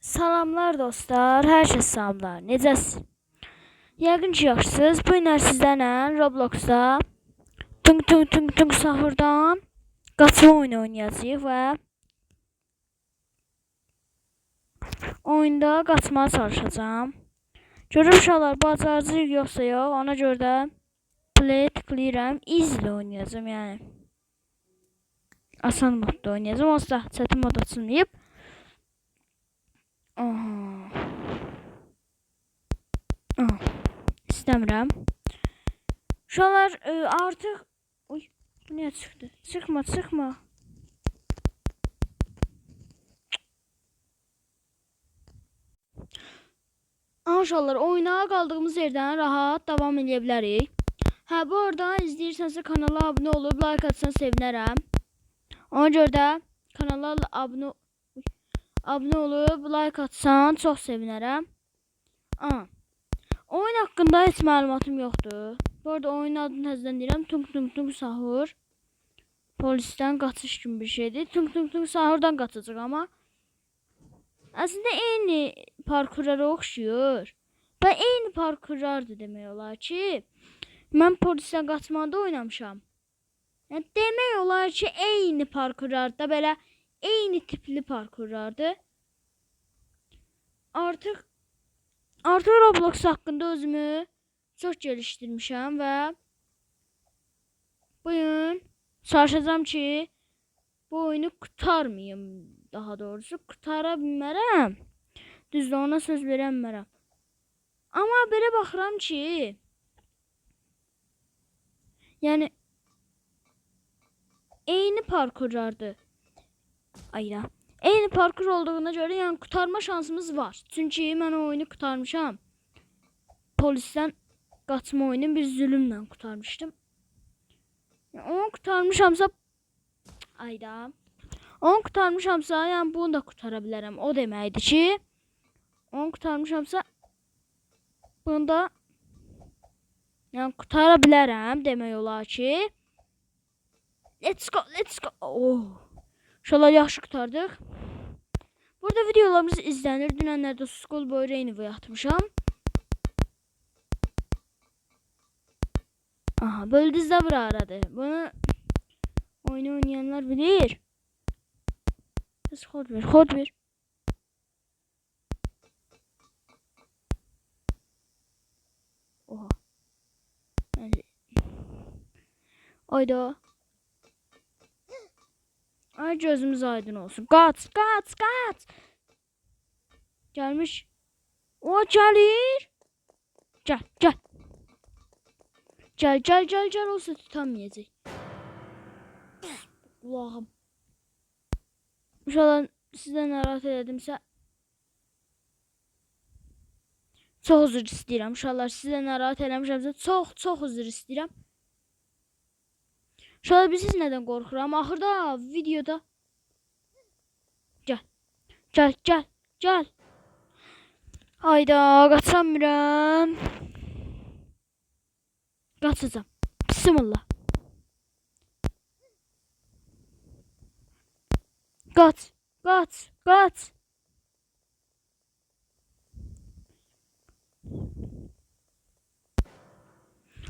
Salamlar dostlar, hər şey salamlar. Necəsiz? Yəqin ki, yaxşısınız. Bu gün sizlərlə Robloxda tung tung tung tung sahurdan qaçma oyunu oynayacağıq və oyunda qaçmağa çalışacağam. Görüm uşaqlar bacaracağıq yoxsa yox, ona görə də play tıklayıram. Easy ilə oynayacağım, yəni asan modda oynayacağım. Onsuz da çətin mod açılmayıb. İstəmirəm. Uşaqlar artıq... Uy, bu niyə çıxdı? Çıxma, çıxma. Uşaqlar, oyuna qaldığımız yerdən rahat davam edə bilərik. Hə, bu arada izləyirsənsə kanala abunə olub, like atsan sevinərəm. Ona görə də kanala abunə olub, like atsan çox sevinərəm. Oyun haqqında heç məlumatım yoxdur. Bu arada oyunun adını təzədən deyirəm. Tung tung tung sahur. Polisdən qaçış kimi bir şeydir. Tung tung tung sahurdan qaçacaq amma. Əslində eyni parkurlara oxşuyur. Və eyni parkurlardır demək olar ki. Mən polisdən qaçmanda oynamışam. Yəni, demək olar ki, eyni parkurlarda, belə eyni tipli parkurlardır. Artıq Roblox haqqında özümü çox gelişdirmişəm və bugün çalışacağım ki, bu oyunu qurtarmayım, daha doğrusu qurtara bilmərəm. Düzdür, ona söz verəmmərəm. Amma belə baxıram ki, yəni eyni parkurlardır. Ayda. Eyni parkur olduğuna görə yəni qurtarma şansımız var. Çünki mən o oyunu qurtarmışam. Polisdən qaçma oyunu bir zülümlə qurtarmışdım. Onu qurtarmışamsa yəni bunu da qurtara bilərəm. O deməkdir ki, onu qurtarmışamsa bunu da yəni qurtara bilərəm demək olar ki. Let's go, let's go. İnşallah yaxşı qurtardıq. Burada videolarımız izlənir. Dünənlərdə School Boy Rainbow atmışam. Aha, böldüzdə bura aradı. Bunu oyunu oynayanlar bilir. Biz kod ver. Oha. Ayda. Ay gözümüz aydın olsun. Kaç. Gelmiş. O gelir. Gel. Gel olsa tutamayacak. Allah'ım. İnşallah sizden narahat edimsə çox üzr istəyirəm. İnşallah sizden narahat eləmişəmsə çox üzr istəyirəm. İnşallah siz nədən qorxuram? Axırda videoda Gel. Hayda, qaçamıram. Qaçacağam. Bismillah. Qaç.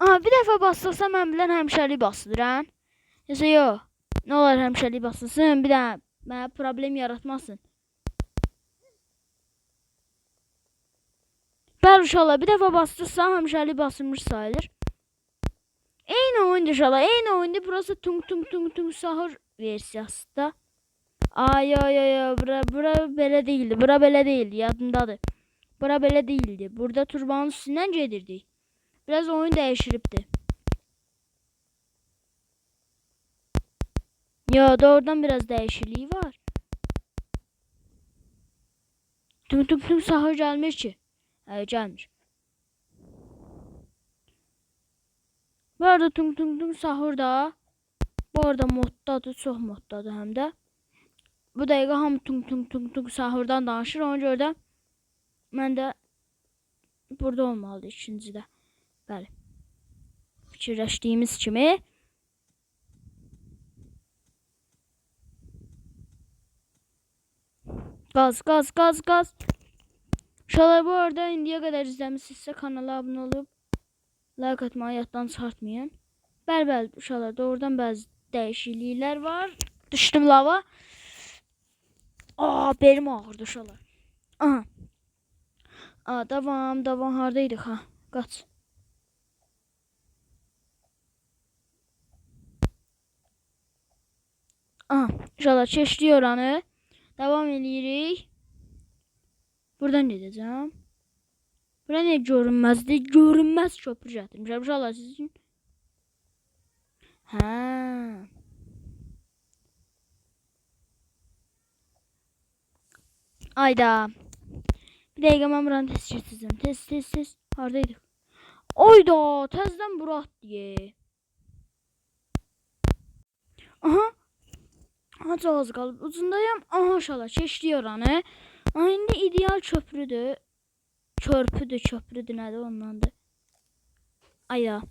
Bir dəfə basılsa mən bilən həmişəlik basılır, hə? Yoxsa yox. Nə olar həmişəlik basılsın, bir də mənə problem yaratmasın. Bəli uşaqlar, bir dəfə basılırsa həmişəlik basılmış sayılır. Eyni oyundur uşaqlar, eyni oyundur. Burası tung tung sahur versiyasıdır. Ay, bura belə değildi. Bura belə değildi, yadındadır. Bura belə değildi. Burada turbanın üstündən gedirdik. Biraz oyun dəyişiribdi. Ya doğrudan biraz değişikliği var. Tung tung sahur gelmiş ki. Gelmiş. Bu arada tung tung sahur da bu arada moddadır, çox moddadır həm də. Bu dəqiqə hamı tung tung sahurdan danışır. Ona görə də mən də burada olmalıdır ikincidə. Bəli. Fikirləşdiyimiz kimi. Gaz gaz gaz gaz. Uşaqlar, bu arada indiyə qədər izləmişsinizsə kanala abunə olub like atmayı yaddan çıxartmayın. Bəli, uşaqlar, doğrudan bəzi dəyişikliklər var. Düşdüm lava. Belim ağrıdı uşaqlar. Aha. Davam hardaydıq ha? Qaç. Aha, uşaqlar keçdik oranı. Davam edirik. Buradan gedəcəm. Bura ne görünməzdir? Görünməz köprü gətirmişəm uşaqlar siz üçün. Hə. Ayda. Bir dəqiqə mən buranı test keçəcəm. Test. Hardaydıq? Oyda, təzədən bura atdı. Aha. Acı az qalıb. Ucundayım. Aha uşaqlar keçdik oranı. İndi ideal köprüdür. Köprüdür nədir ondandır. Ayda.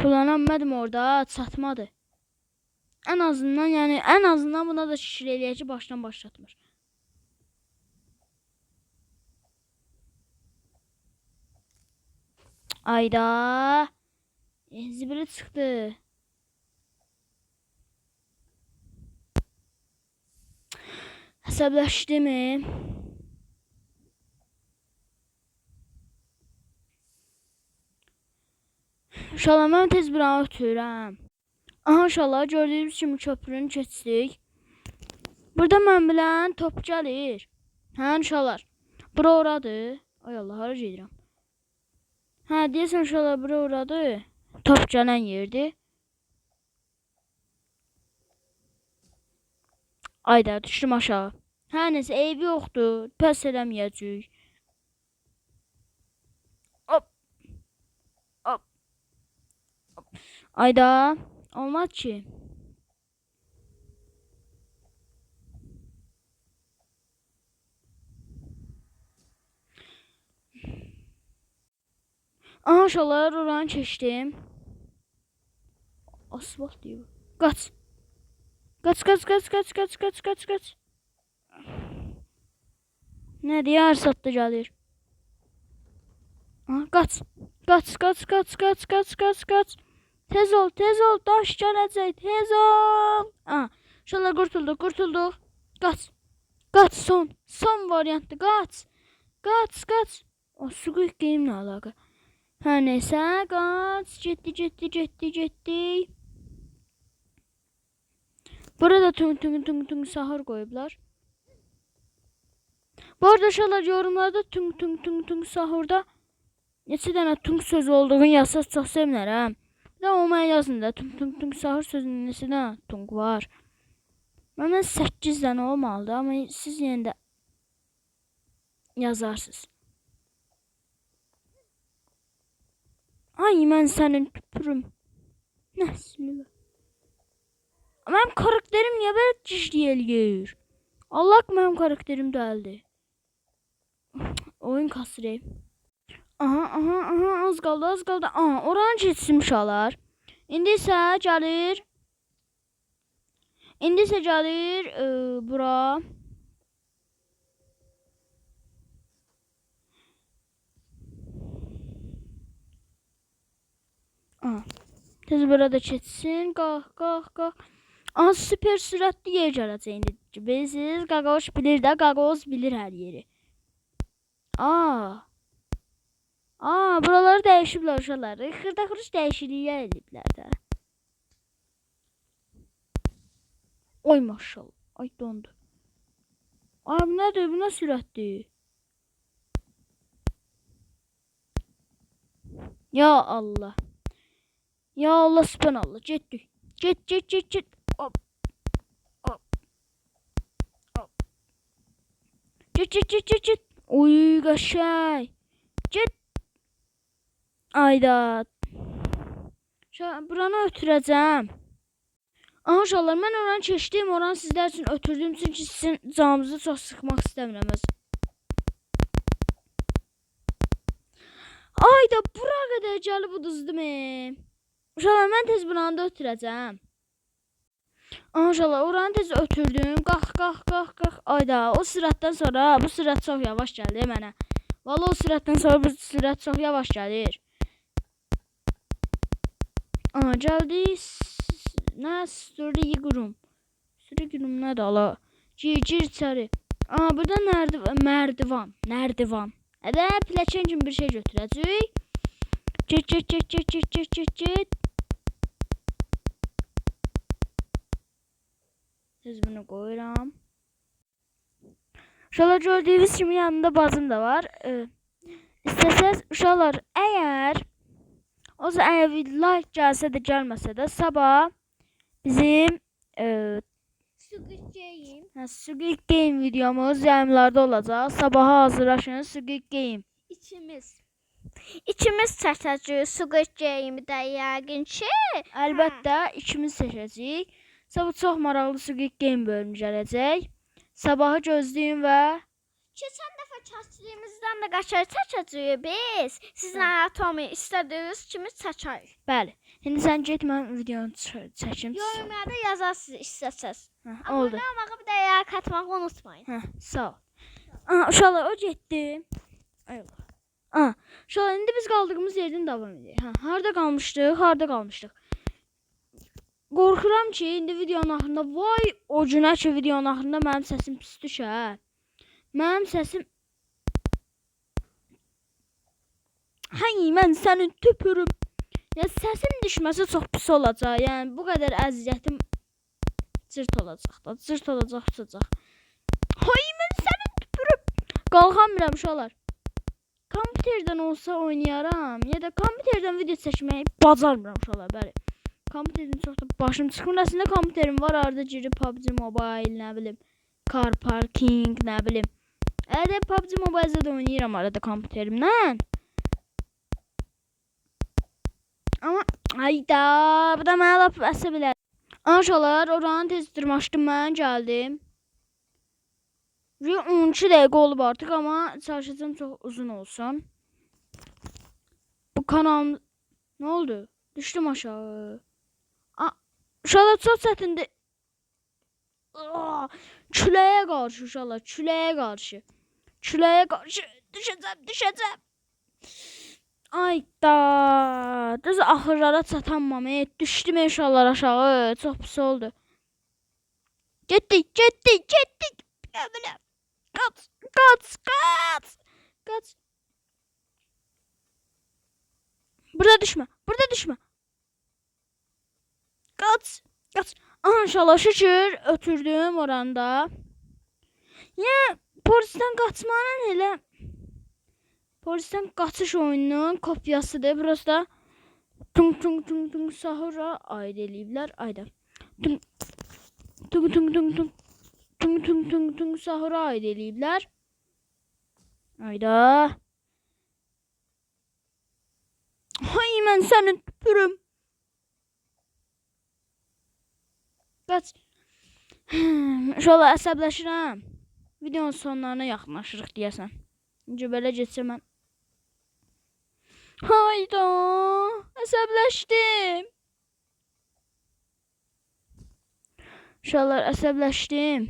Kullanamadım orada, çatmadı. En azından buna da şükür eləyək ki baştan başlatmır. Ayda. Zibili çıxdı. Hesablaşdı mı? Uşaqlar, mən tez buranı ötürəm. Aha uşaqlar, gördüyünüz kimi köprünü keçdik. Burada mən bilən top gəlir. Hə uşaqlar, bura oradır. Ay Allah, hara gedirəm? Hə, deyəsən uşaqlar, bura oradır. Top gələn yerdir. Ayda, düşdüm aşağı. Hə, nəsə, eybi yoxdur. Pəs eləməyəcək. Hop. Ayda, olmaz ki. Aha uşaqlar, oranı keçdim. Asfalt deyir. Qaç. Ne diye sattı gəlir. Qaç. Tez ol, daş gələcək, tez ol. Uşaqlar, qurtulduq. Qaç, son variantdır, qaç. O Squid Game nə əlaqə? Hər neysə, qaç, getdi. Burada tung sahur koyublar. Bu arada uşaqlar, yorumlarda tung sahurda neçə dənə tung sözü olduğunu yazsaz çox sevinərəm. Bir də o mənə yazın da tung sahur sözünün neçə dənə tung var. Məndən 8 dənə olmalıdır, amma siz yenə də yazarsınız. Ay mən sənin tüpürüm. Nəsli var. Mənim karakterim niyə belə cişli eləyir? Allah ki, mənim karakterim dəldi. Oyun kasırı. Aha, az qaldı. Oranı keçsin uşaqlar. İndi isə gəlir bura. Tez burada keçsin. Qalx. Süper sürətli yer gələcək indi. Bilirsiniz, Qaqoş bilir də, Qaqoz bilir hər yeri. Buraları dəyişiblər uşaqlar. Xırda-xırış dəyişikliklər ediblər də. Oy maşallah. Ay dondu. Bu nədir? Bu nə sürətdir? Ya Allah. Subhanallah. Getdik. Get. Hop. Get. Oy qaşay. Get. Ayda. Buranı ötürəcəm. Aha uşaqlar, mən oranı keçdim. Oranı sizlər üçün ötürdüm. Çünki sizin canınızı çox sıxmaq istəmirəm. Ayda, bura qədər gəlib uduzdum. Uşaqlar, mən tez buranı da ötürəcəm. Maşallah oranı tez ötürdüm. Qalx, qalx, qalx, qalx. Ayda o sürətdən sonra bu sürət çox yavaş gəldi mənə. Vallahi o sürətdən sonra bu sürət çox yavaş gəlir. Gəldi. Nə sürü qurum. Sürü qurum nədir ala? Gir içəri. Burada nərdivan. Ədə pilləkən kimi bir şey götürəcək. Get. Siz bunu koyuram. Uşaqlar gördüyünüz kimi yanında bacım da var. İstəsəz uşaqlar əgər like gəlsə də gəlməsə də sabah bizim Squid Game videomuz yayımlarda olacaq. Sabaha hazırlaşın Squid Game. İkimiz çəkəcəyik Squid Game-də yəqin ki. Əlbəttə ikimiz seçəcəyik. Sabah çox maraqlı Squid Game bölümü gələcək. Sabahı gözləyin və Keçən dəfə çəkdiyimizdən də qəşəng çəkəcəyik biz. Sizin anatomi istədiyiniz kimi çəkək. bəli. İndi sən get mən videonu çəkim. Yorumlarda yazarsınız istəsəz. Oldu. Abunə olmağı bir də like atmağı unutmayın. Sağ ol. Uşaqlar o getdi. Ay Allah. Uşaqlar indi biz qaldığımız yerdən davam edək. Harda qalmışdıq? Qorxuram ki, indi videonun axırında vay o günə ki videonun axırında mənim səsim pis düşər. Mənim səsim mən sənin tüpürüm. Ya səsim düşməsə çox pis olacaq. Yəni bu qədər əziyyətim cırt olacaq. Mən sənin tüpürüm. Qalxamıram uşaqlar. Kompüterdən olsa oynayaram. Ya da kompüterdən video çəkməyi bacarmıram uşaqlar, bəli. Kompüterim çox da başım çıxmır. Əslində kompüterim var, arada girib PUBG Mobile, nə bilim, Car Parking, nə bilim. Ədə PUBG Mobile'da da oynayıram arada kompüterimdən. Amma ayda, bu da mənə lap əsəbilər. Uşaqlar, oranı tez dırmaşdım, mən gəldim. 12 dəqiqə olub artıq, amma çalışacağım çox uzun olsun. Bu kanalım nə oldu? Düşdüm aşağı. Uşaqlar çox çətindir. Küləyə qarşı uşaqlar, küləyə qarşı düşəcəm. Ayda, düz axırlara çatanmam. Düşdüm uşaqlar aşağı, çox pis oldu. Getdik. Qaç. Burada düşmə. Qaç. İnşallah şükür ötürdüm oranda. Ya polisten qaçmanın elə polisten qaçış oyununun kopyasıdır. Burası da tung sahura aid eləyiblər. Ayda. Tung sahura aid eləyiblər. Ayda. Mən sənin tüpürüm. Qaç. Şöyle əsəbləşirəm. Videonun sonlarına yaxınlaşırıq deyəsən. İncə belə getsə mən. Hayda. Əsəbləşdim. Uşaqlar əsəbləşdim.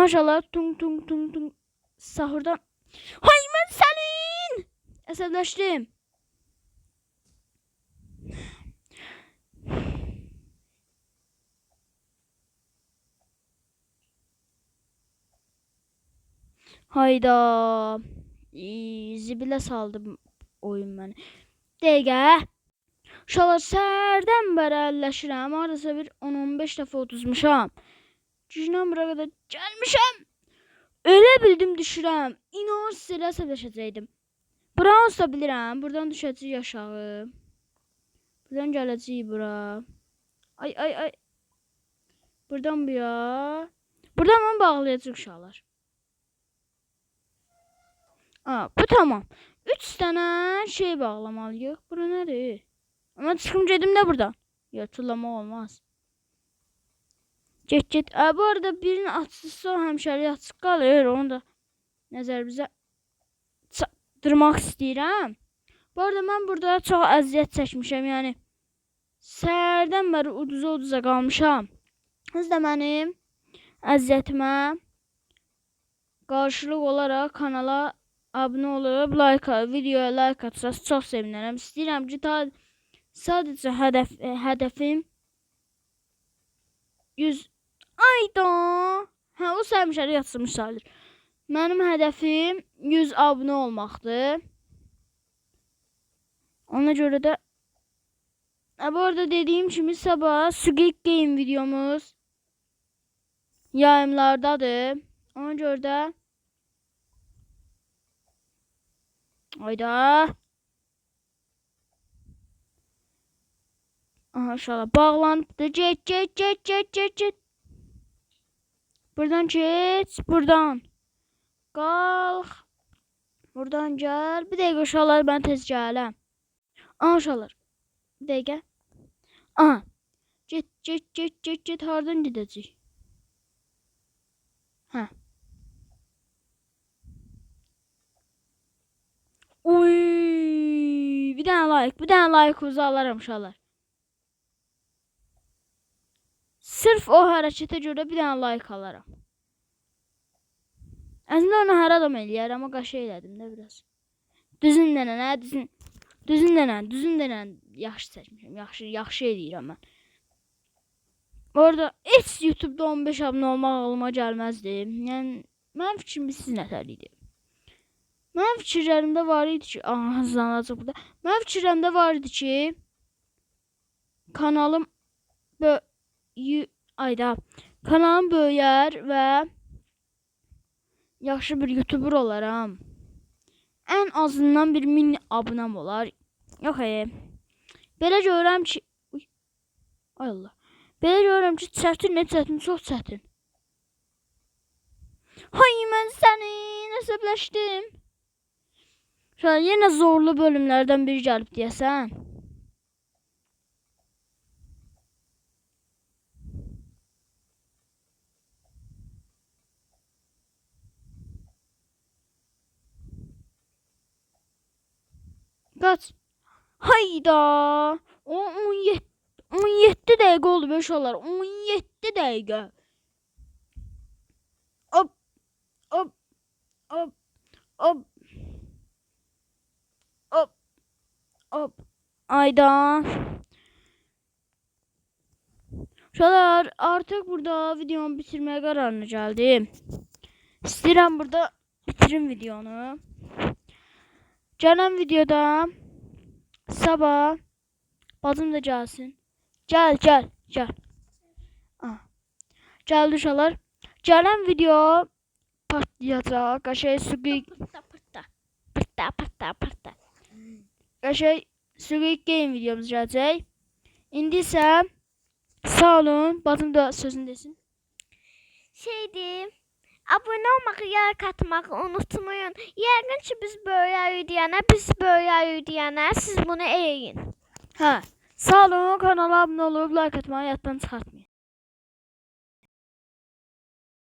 Uşaqlar tung sahurdan. Mən sənin. Əsəbləşdim. Hayda. Zibilə saldım oyun məni. Dəqiqə. Uşaqlar səhərdən bəri əlləşirəm. Haradasa bir 10-15 dəfə uduzmuşam. Gücünəm bura qədər gəlmişəm. Elə bildim düşürəm. İnan sizə elə əsəbləşəcəkdim. Buranı olsa bilirəm. Buradan düşəcəyik aşağı. Buradan gələcəyik bura. Ay. Buradan bu ya. Buradan mən bağlayacaq uşaqlar. Bu tamam. 3 tane şey bağlamalıyıq. Bura nədir? Ama çıxım gedim də buradan. Yatırlamaq olmaz. Get. Bu arada birinin açısı həmişəlik açıq qalır. Onu da nəzərimizə çatdırmaq istəyirəm. Bu arada mən burada çox əziyyət çəkmişəm. Yəni səhərdən bəri uduza qalmışam. Siz də mənim əziyyətimə qarşılıq olaraq kanala abunə olub, videoya like atsaz çox sevinərəm. İstəyirəm ki, sadəcə hədəfim 100 ayda. Hə, o həmişə yatsımış sayılır. Mənim hədəfim 100 abunə olmaqdır. Ona görə də bu arada dediyim kimi sabah Squid Game videomuz yayımlardadır. Ona görə də ayda inşallah bağlanıbdır. Get. Buradan geç, buradan qalx, buradan gəl. Bir dəqiqə uşaqlar, mən tez gələm. Uşaqlar, bir dəqiqə. Get, hardan gedəcək? Hə. Uy, bir dənə like alaram uşaqlar. Sırf o hərəkətə görə bir dənə like alaram. Əslində onu hər adam eləyər, amma qaşı elədim də biraz. Düzün dənən, yaxşı çəkmişəm, yaxşı eləyirəm mən. Orada heç YouTube'da 15 abunə olmaq ağlıma gəlməzdi. Yəni, mənim fikrim siz nətər idi? Mənim fikirlərimdə var idi ki, hızlanacaq burada. Mənim fikirlərimdə var idi ki, kanalım kanalım böyüyər və yaxşı bir YouTuber olaram. Ən azından bir 1000 abunəm olar. Yox, belə görürəm ki, ay Allah. Belə görürəm ki, çətin, çox çətin. Hay, mən səni nəsəbləşdim. Şöyle yenə zorlu bölümlərdən biri gəlib deyəsən. Kaç? Hayda. 17 dəqiqə oldu 5 olar. 17 dəqiqə. Hop. Ayda. Uşaqlar, artıq burada videomu bitirməyə qərarına gəldim. İstəyirəm burada bitirim videonu. Gələn videoda sabah bacım da gəlsin. Gəl. Gəldi uşaqlar. Gələn video partlayacaq. Qəşəng Squid Qəşəng Squid Game videomuz gələcək. İndi isə sağ olun. Bacım da sözünü desin. Abone olmağı, like atmağı unutmayın. Yəqin ki, biz böyüyək deyənə, siz bunu eləyin. Hə, sağ olun. Kanala abunə olub like atmağı yaddan çıxartmayın.